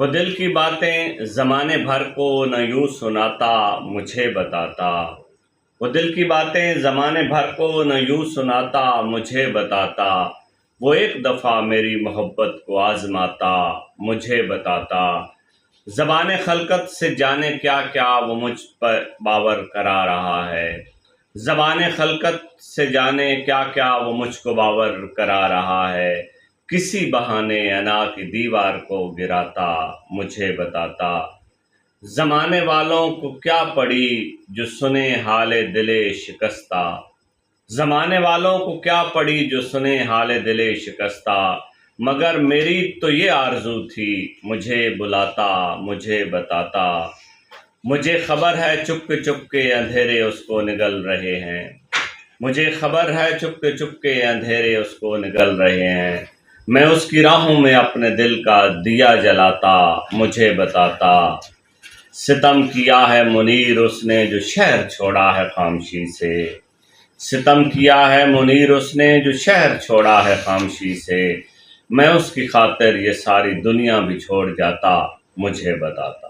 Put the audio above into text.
وہ دل کی باتیں زمانے بھر کو نہ یوں سناتا مجھے بتاتا، وہ دل کی باتیں زمانے بھر کو نہ یوں سناتا مجھے بتاتا، وہ ایک دفعہ میری محبت کو آزماتا مجھے بتاتا، زبان خلقت سے جانے کیا کیا وہ مجھ پر باور کرا رہا ہے، زبان خلقت سے جانے کیا کیا وہ مجھ کو باور کرا رہا ہے، کسی بہانے انا کی دیوار کو گراتا مجھے بتاتا، زمانے والوں کو کیا پڑی جو سنے حال دل شکستہ، زمانے والوں کو کیا پڑی جو سنے حال دل شکستہ، مگر میری تو یہ آرزو تھی مجھے بلاتا مجھے بتاتا، مجھے خبر ہے چپ کے اندھیرے اس کو نگل رہے ہیں، مجھے خبر ہے چپ کے اندھیرے اس کو نگل رہے ہیں، میں اس کی راہوں میں اپنے دل کا دیا جلاتا مجھے بتاتا، ستم کیا ہے منیر اس نے جو شہر چھوڑا ہے خاموشی سے، ستم کیا ہے منیر اس نے جو شہر چھوڑا ہے خاموشی سے، میں اس کی خاطر یہ ساری دنیا بھی چھوڑ جاتا مجھے بتاتا۔